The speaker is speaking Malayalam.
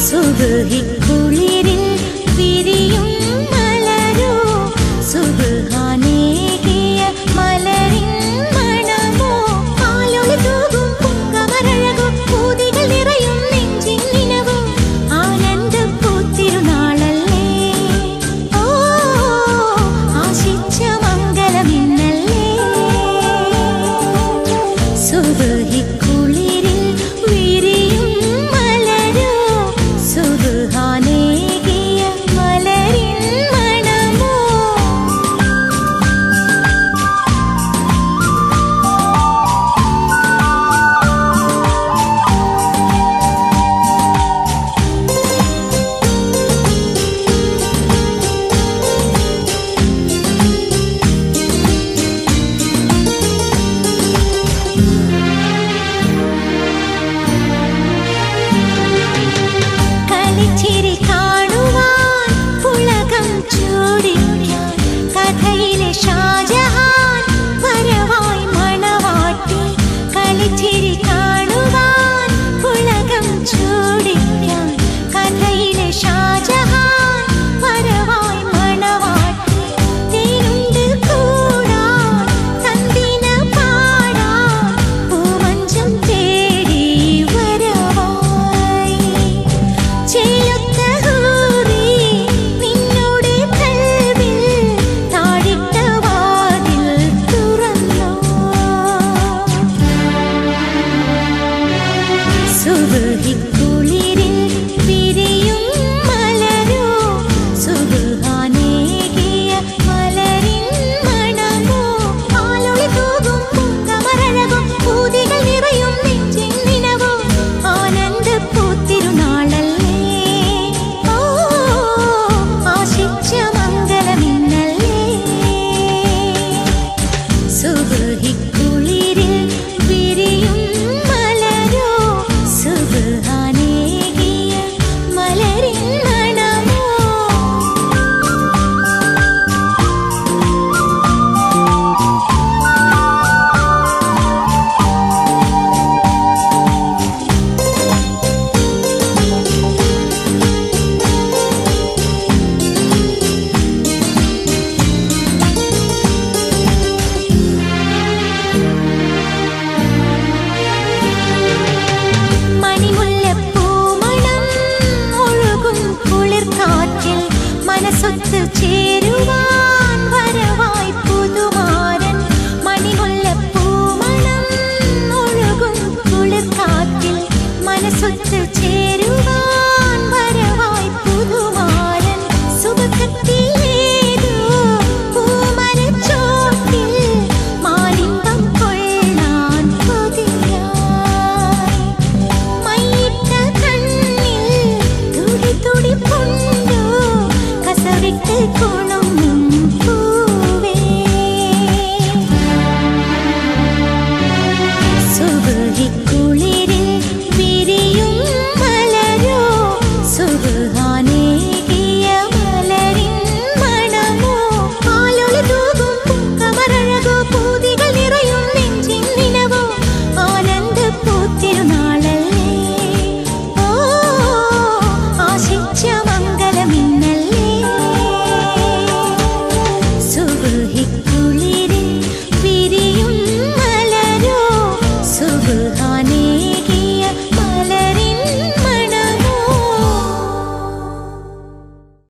സുബ്ഹിക്കുളിരിൽ വിരിയും മലരോ സുബ്ഹാനേകിയ മലരിൻ മണമോ ആലൊളി തൂകും പൊങ്കമരഴകോ പൂതികൾ നിറയും നെഞ്ചിൻ നിനവോ ആനന്ദ പൂത്തിരുനാളല്ലേ ഓ ആശിച്ച മംഗളമിന്നല്ലേ സുബ്ഹിക്കുളിരിൽ വിരിയും മലരോ സുബ്ഹാനേകിയ മലരിൻ മണമോ കളിച്ചിരി കാണുവാൻ പുളകം ചൂടിക്കാൻ കഥയിലെ ഷാജഹാൻ വരവായി മണവാട്ടി കളിച്ചിരി കാണുവാൻ പുളകം ചൂടിക്കാൻ കഥയിലെ ഷാജഹാൻ വരവായി മണവാട്ടി തേനുണ്ട് കൂടാൻ തന്തിന പാടാൻ പൂമഞ്ചം തേടി വരവായി ചേലൊത്ത ഹൂറി നിന്നോട് കൽവിൽ താഴിട്ട വാതിൽ തുറന്നോ സുബ്ഹിക്കുളിരിൽ വിരിയും മലരോ സുബ്ഹാനേകിയ മലരിൻ മണമോ ആലൊളി തൂകും പൊങ്കമരഴകോ പൂതികൾ നിറയും നെഞ്ചിൻ നിനവോ ആനന്ദ പൂത്തിരുനാളല്ലേ ഓ ആശിച്ച മംഗളമിന്നല്ലേ സുബ്ഹിക്കുളിരിൽ വിരിയും മലരോ സുബ്ഹാനേകിയ മലരിൻ മണമോ മണിമുല്ലപ്പൂമണം ഒഴുകും കുളിർക്കാറ്റിൽ മനസ്സൊത്ത് ചേരുവാൻ വരവായി പുതുമാരൻ മണിമുല്ലപ്പൂമണം ഒഴുകും കുളിർക്കാറ്റിൽ മനസ്സൊത്ത് ചേരുവാൻ